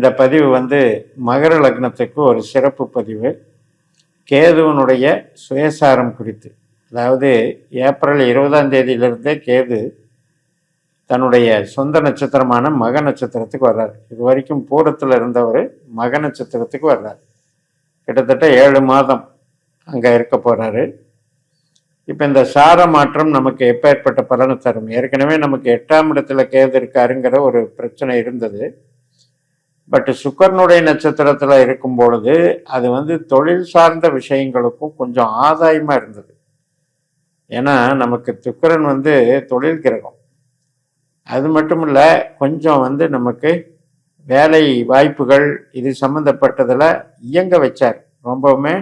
இந்த பதிவு வந்து மகர லக்னத்துக்கு ஒரு சிறப்பு பதிவு. கேதுவனுடைய சுயசாரம் குறித்து. அதாவது ஏப்ரல் 20ஆம் தேதியிலிருந்தே கேது தன்னுடைய சொந்த நட்சத்திரமான மக நட்சத்திரத்துக்கு வர்றார். இது வரைக்கும் பூரத்தில் இருந்தவர் மக நட்சத்திரத்துக்கு வர்றார். கிட்டத்தட்ட 7 மாதம் அங்கே இருக்க போகிறாரு. இப்போ இந்த சார மாற்றம் நமக்கு எப்பேற்பட்ட பலனை தரும்? ஏற்கனவே நமக்கு 8ஆம் இடத்துல கேது இருக்காருங்கிற ஒரு பிரச்சனை இருந்தது. பட் சுக்கரனுடைய நட்சத்திரத்தில் இருக்கும் பொழுது அது வந்து தொழில் சார்ந்த விஷயங்களுக்கும் கொஞ்சம் ஆதாயமாக இருந்தது. ஏன்னா நமக்கு சுக்கிரன் வந்து தொழில் கிரகம். அது மட்டும் இல்லை, கொஞ்சம் வந்து நமக்கு வேலை வாய்ப்புகள் இது சம்மந்தப்பட்டதில் இயங்க வச்சார். ரொம்பவுமே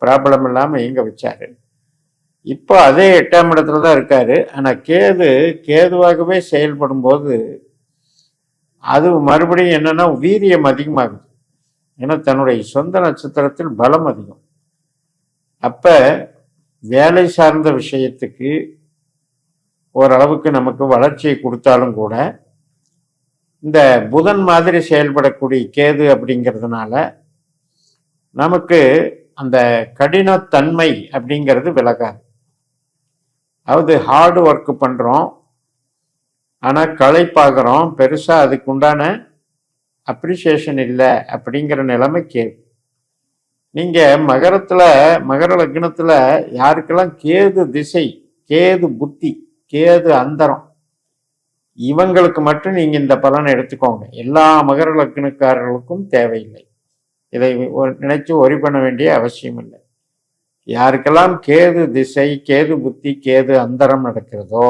ப்ராப்ளம் இல்லாமல் இயங்க வச்சார். இப்போ அதே 8ஆம் இடத்துல தான் இருக்காரு. ஆனால் கேதுவாகவே செயல்படும் போது அது மறுபடியும் என்னன்னா வீரியம் அதிகமாகுது. ஏன்னா தன்னுடைய சொந்த நட்சத்திரத்தில் பலம் அதிகம். அப்போ வேலை சார்ந்த விஷயத்துக்கு ஓரளவுக்கு நமக்கு வளர்ச்சியை கொடுத்தாலும் கூட இந்த புதன் மாதிரி செயல்படக்கூடிய கேது அப்படிங்கிறதுனால நமக்கு அந்த கடினத்தன்மை அப்படிங்கிறது விலகாது. அதாவது ஹார்டு ஒர்க் பண்ணுறோம், ஆனால் களைப்பாகிறோம், பெருசாக அதுக்குண்டான அப்ரிசியேஷன் இல்லை அப்படிங்கிற நிலைமை கேது. நீங்கள் மகர லக்னத்தில் யாருக்கெல்லாம் கேது திசை, கேது புத்தி, கேது அந்தரம், இவங்களுக்கு மட்டும் நீங்கள் இந்த பலனை எடுத்துக்கோங்க. எல்லா மகர லக்னக்காரர்களுக்கும் தேவையில்லை. இதை நினைச்சு ஒரி பண்ண வேண்டிய அவசியம் இல்லை. யாருக்கெல்லாம் கேது திசை, கேது புத்தி, கேது அந்தரம் நடக்கிறதோ,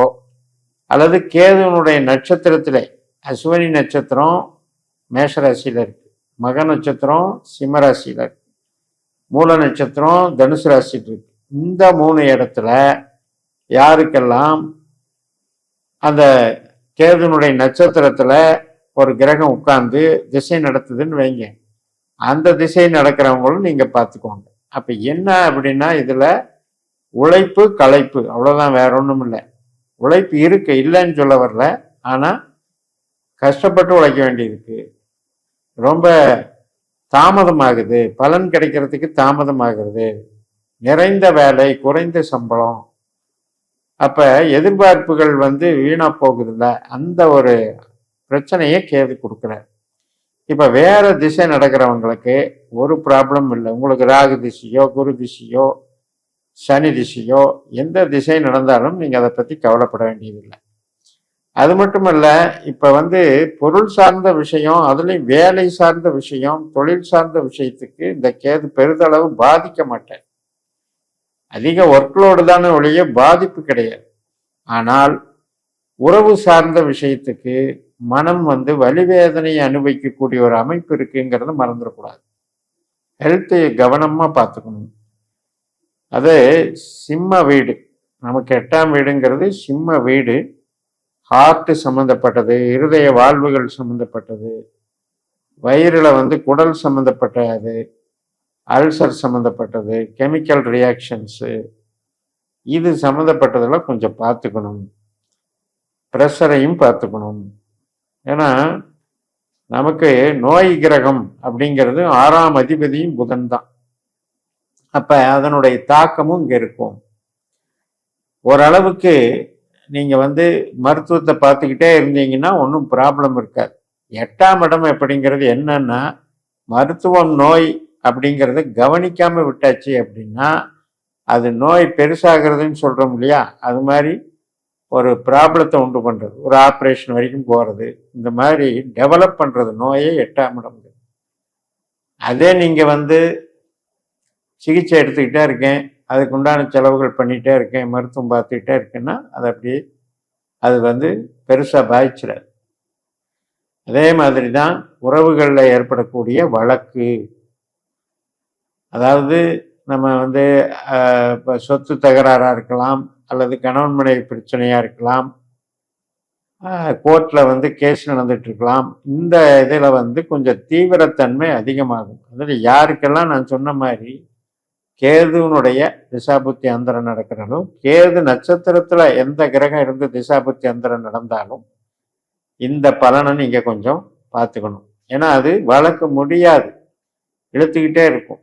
அல்லது கேதுவனுடைய நட்சத்திரத்தில் அஸ்வினி நட்சத்திரம் மேஷராசியில் இருக்கு, மக நட்சத்திரம் சிம்ம ராசியில் இருக்கு, மூல நட்சத்திரம் தனுசு ராசியில் இருக்கு. இந்த 3 இடத்துல யாருக்கெல்லாம் அந்த கேதுனுடைய நட்சத்திரத்தில் ஒரு கிரகம் உட்கார்ந்து திசை நடத்துதுன்னு வைங்க, அந்த திசை நடக்கிறவங்களும் நீங்கள் பார்த்துக்கோங்க. அப்போ என்ன அப்படின்னா இதில் உழைப்பு களைப்பு அவ்வளோதான், வேற ஒன்றும் இல்லை. உழைப்பு இருக்கு, இல்லைன்னு சொல்ல வரல. ஆனால் கஷ்டப்பட்டு உழைக்க வேண்டியிருக்கு. ரொம்ப தாமதமாகுது, பலன் கிடைக்கிறதுக்கு தாமதமாகிறது. நிறைந்த வேலை, குறைந்த சம்பளம். அப்போ எதிர்பார்ப்புகள் வந்து வீணாக போகுதுல்ல, அந்த ஒரு பிரச்சனையை கேது கொடுக்குறார். இப்போ வேற திசை நடக்கிறவங்களுக்கு ஒரு ப்ராப்ளம் இல்லை. உங்களுக்கு ராகு திசையோ குரு திசையோ சனி திசையோ எந்த திசை நடந்தாலும் நீங்கள் அதை பற்றி கவலைப்பட வேண்டியதில்லை. அது மட்டுமல்ல, இப்போ வந்து பொருள் சார்ந்த விஷயம், அதுலேயும் வேலை சார்ந்த விஷயம், தொழில் சார்ந்த விஷயத்துக்கு இந்த கேது பெரிதளவு பாதிக்க மாட்டேன். அதிக ஒர்க்லோடு தானே ஒழிய பாதிப்பு கிடையாது. ஆனால் உறவு சார்ந்த விஷயத்துக்கு மனம் வந்து வலிவேதனையை அனுபவிக்கக்கூடிய ஒரு அமைப்பு இருக்குங்கிறத மறந்துடக்கூடாது. ஹெல்த்து கவனமாக பார்த்துக்கணும். அது சிம்ம வீடு, நமக்கு 8ஆம் வீடுங்கிறது சிம்ம வீடு. ஹார்ட் சம்மந்தப்பட்டது, இருதய வாழ்வுகள் சம்மந்தப்பட்டது, வயிறில் வந்து குடல் சம்மந்தப்பட்டது, அல்சர் சம்மந்தப்பட்டது, கெமிக்கல் ரியாக்ஷன்ஸு, இது சம்மந்தப்பட்டதெல்லாம் கொஞ்சம் பார்த்துக்கணும். ப்ரெஷரையும் பார்த்துக்கணும். ஏன்னா நமக்கு நோய் கிரகம் அப்படிங்கிறது 6ஆம் அதிபதியும் புதன் தான். அப்போ அதனுடைய தாக்கமும் இங்கே இருக்கும். ஓரளவுக்கு நீங்கள் வந்து மருத்துவத்தை பார்த்துக்கிட்டே இருந்தீங்கன்னா ஒன்றும் ப்ராப்ளம் இருக்காது. 8ஆம் இடம் அப்படிங்கிறது என்னன்னா மருத்துவம் நோய் அப்படிங்கிறத கவனிக்காமல் விட்டாச்சு அப்படின்னா அது நோய் பெருசாகிறதுன்னு சொல்கிறோம் இல்லையா, அது மாதிரி ஒரு ப்ராப்ளத்தை உண்டு பண்ணுறது, ஒரு ஆப்ரேஷன் வரைக்கும் போகிறது, இந்த மாதிரி டெவலப் பண்ணுறது நோயே 8ஆம் இடம். அதே நீங்கள் வந்து சிகிச்சை எடுத்துக்கிட்டே இருக்கேன், அதுக்கு உண்டான செலவுகள் பண்ணிகிட்டே இருக்கேன், மருத்துவம் பார்த்துக்கிட்டே இருக்கேன்னா அது அப்படியே அது வந்து பெருசாக பாதிச்சிடாது. அதே மாதிரி தான் உறவுகளில் ஏற்படக்கூடிய வழக்கு, அதாவது நம்ம வந்து இப்போ சொத்து தகராறாக இருக்கலாம், அல்லது கணவன் மனைவி பிரச்சனையாக இருக்கலாம், கோர்ட்டில் வந்து கேஸ் நடந்துட்டு இருக்கலாம். இந்த இதில் வந்து கொஞ்சம் தீவிரத்தன்மை அதிகமாகும். அதில் யாருக்கெல்லாம் நான் சொன்ன மாதிரி கேதுவனுடைய திசாபுத்தி அந்தரம் நடக்கிறாலும், கேது நட்சத்திரத்தில் எந்த கிரகம் இருந்து திசாபுத்தி அந்தரம் நடந்தாலும் இந்த பலனை நீங்கள் கொஞ்சம் பார்த்துக்கணும். ஏன்னா அது வளர்க்க முடியாது, இழுத்துக்கிட்டே இருக்கும்.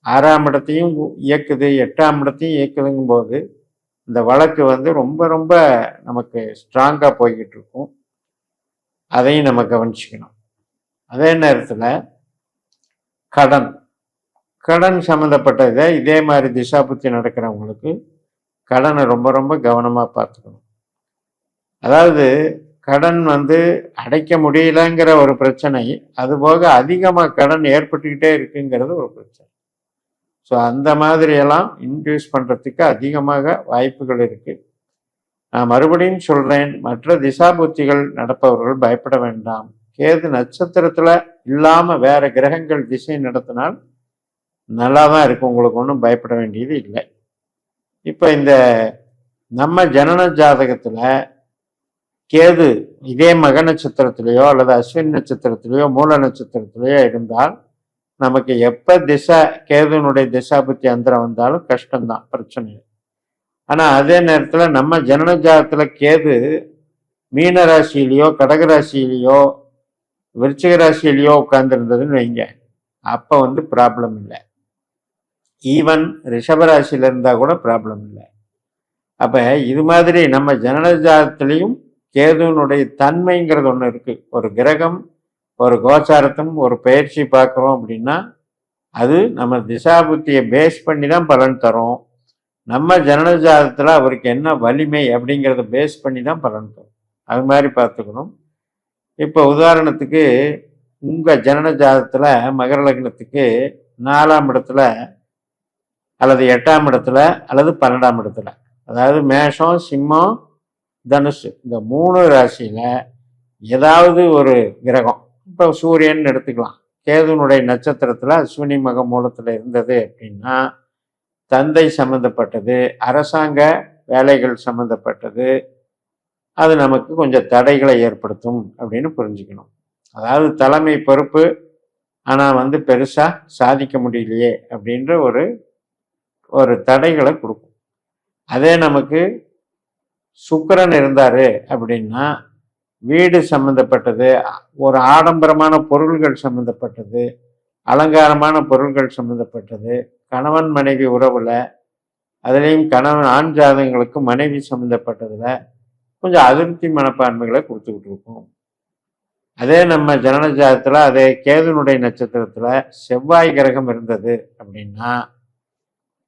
6ஆம் இடத்தையும் இயக்குது, 8ஆம் இடத்தையும் இயக்குதுங்கும் போது இந்த வழக்கு வந்து ரொம்ப ரொம்ப நமக்கு ஸ்ட்ராங்காக போய்கிட்டு இருக்கும். அதையும் நம்ம கவனிச்சுக்கணும். அதே நேரத்தில் கடன் கடன் சம்மந்தப்பட்டதை இதே மாதிரி திசா புத்தி நடக்கிறவங்களுக்கு கடனை ரொம்ப ரொம்ப கவனமாக பார்த்துக்கணும். அதாவது கடன் வந்து அடைக்க முடியலங்கிற ஒரு பிரச்சனை, அதுபோக அதிகமாக கடன் ஏற்பட்டுக்கிட்டே இருக்குங்கிறது ஒரு பிரச்சனை. ஸோ அந்த மாதிரியெல்லாம் இன்க்ரீஸ் பண்ணுறதுக்கு அதிகமாக வாய்ப்புகள் இருக்குது. நான் மறுபடியும் சொல்கிறேன், மற்ற திசாபுத்திகள் நடப்பவர்கள் பயப்பட வேண்டாம். கேது நட்சத்திரத்தில் இல்லாமல் வேற கிரகங்கள் திசை நடத்தினால் நல்லா தான் இருக்கும், உங்களுக்கு ஒன்றும் பயப்பட வேண்டியது இல்லை. இப்போ இந்த நம்ம ஜனன ஜாதகத்தில் கேது இதே மக நட்சத்திரத்திலேயோ அல்லது அஸ்வின் நட்சத்திரத்திலேயோ மூல நட்சத்திரத்திலேயோ இருந்தால் நமக்கு எப்போ கேதுனுடைய திசாபுத்தி அந்தரம் வந்தாலும் கஷ்டம்தான், பிரச்சனை. ஆனால் அதே நேரத்தில் நம்ம ஜனன ஜாதகத்தில் கேது மீன ராசியிலையோ கடகராசியிலையோ விருச்சிக ராசியிலையோ உட்கார்ந்துருந்ததுன்னு வைங்க, அப்போ வந்து ப்ராப்ளம் இல்லை. ஈவன் ரிஷபராசியில் இருந்தால் கூட ப்ராப்ளம் இல்லை. அப்போ இது மாதிரி நம்ம ஜனன ஜாதகத்திலையும் கேதுனுடைய தன்மைங்கிறது ஒன்று இருக்குது. ஒரு கிரகம் ஒரு கோச்சாரத்தும் ஒரு பயிற்சி பார்க்குறோம் அப்படின்னா அது நம்ம திசாபுத்தியை பேஸ் பண்ணி தான் பலன் தரும். நம்ம ஜனன ஜாதகத்தில் அவருக்கு என்ன வலிமை அப்படிங்கிறத பேஸ் பண்ணி தான் பலன் தரும். அது மாதிரி பார்த்துக்கணும். இப்போ உதாரணத்துக்கு உங்கள் ஜனன ஜாதகத்தில் மகர லக்னத்துக்கு 4ஆம் இடத்துல அல்லது 8ஆம் இடத்துல அல்லது 12ஆம் இடத்துல, அதாவது மேஷம் சிம்மம் தனுசு இந்த 3 ராசியில் ஏதாவது ஒரு கிரகம், இப்போ சூரியன் எடுத்துக்கலாம், கேதுனுடைய நட்சத்திரத்தில் அஸ்வினி மக மூலத்தில் இருந்தது அப்படின்னா தந்தை சம்மந்தப்பட்டது, அரசாங்க வேலைகள் சம்மந்தப்பட்டது, அது நமக்கு கொஞ்சம் தடைகளை ஏற்படுத்தும் அப்படின்னு புரிஞ்சுக்கணும். அதாவது தலைமை பொறுப்பு, ஆனால் வந்து பெருசாக சாதிக்க முடியலையே அப்படின்ற ஒரு தடைகளை கொடுக்கும். அதே நமக்கு சுக்கிரன் இருந்தார் அப்படின்னா வீடு சம்மந்தப்பட்டது, ஒரு ஆடம்பரமான பொருள்கள் சம்மந்தப்பட்டது, அலங்காரமான பொருள்கள் சம்மந்தப்பட்டது, கணவன் மனைவி உறவில், அதுலேயும் கணவன் ஆண் ஜாதகங்களுக்கு மனைவி சம்மந்தப்பட்டதில் கொஞ்சம் அதிருப்தி மனப்பான்மைகளை கொடுத்துக்கிட்டு இருக்கும். அதே நம்ம ஜனன ஜாதகத்தில் அதே கேதுனுடைய நட்சத்திரத்தில் செவ்வாய் கிரகம் இருந்தது அப்படின்னா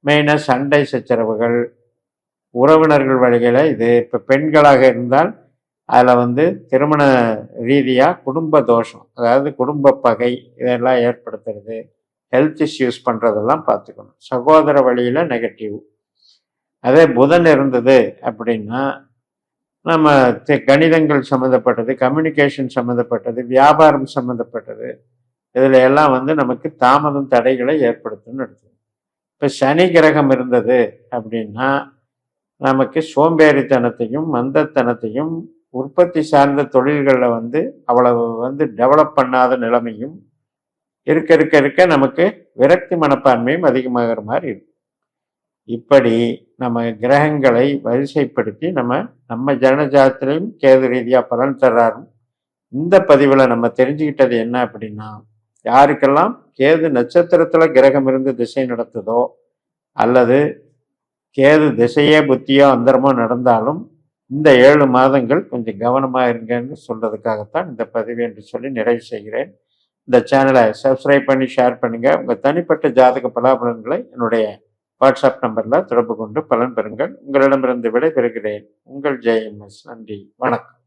மெயினாக சண்டை சச்சரவுகள், உறவினர்கள் வழிகளை, இது இப்போ பெண்களாக இருந்தால் அதில் வந்து திருமண ரீதியாக குடும்ப தோஷம், அதாவது குடும்ப பகை இதெல்லாம் ஏற்படுத்துறது, ஹெல்த் இஷ்யூஸ் பண்ணுறதெல்லாம் பார்த்துக்கணும். சகோதர வழியில் நெகட்டிவ். அதே புதன் இருந்தது அப்படின்னா நம்ம கணிதங்கள் சம்மந்தப்பட்டது, கம்யூனிகேஷன் சம்மந்தப்பட்டது, வியாபாரம் சம்மந்தப்பட்டது, இதில் எல்லாம் வந்து நமக்கு தாமதம் தடைகளை ஏற்படுத்தும்னு எடுத்துக்கணும். இப்போ சனி கிரகம் இருந்தது அப்படின்னா நமக்கு சோம்பேறித்தனத்தையும் மந்தத்தனத்தையும் உற்பத்தி சார்ந்த தொழில்களில் வந்து அவ்வளவு வந்து டெவலப் பண்ணாத நிலைமையும் இருக்க இருக்க இருக்க நமக்கு விரக்தி மனப்பான்மையும் அதிகமாகிற மாதிரி இருக்கும். இப்படி நம்ம கிரகங்களை வரிசைப்படுத்தி நம்ம ஜனஜாதத்திலையும் கேது ரீதியாக பலன் தர்றாரும். இந்த பதிவில் நம்ம தெரிஞ்சுக்கிட்டது என்ன அப்படின்னா, யாருக்கெல்லாம் கேது நட்சத்திரத்தில் கிரகம் இருந்து திசை நடத்துதோ அல்லது கேது திசையே புத்தியோ அந்தரமோ நடந்தாலும் இந்த 7 மாதங்கள் கொஞ்சம் கவனமாக இருங்கன்னு சொல்றதுக்காகத்தான் இந்த பதிவு என்று சொல்லி நிறைவு செய்கிறேன். இந்த சேனலை சப்ஸ்கிரைப் பண்ணி ஷேர் பண்ணுங்கள். உங்கள் தனிப்பட்ட ஜாதக பலாபலன்களை என்னுடைய வாட்ஸ்அப் நம்பரில் தொடர்பு கொண்டு பலன் பெறுங்கள். உங்களிடமிருந்து விடை பெறுகிறேன். உங்கள் JMS. நன்றி, வணக்கம்.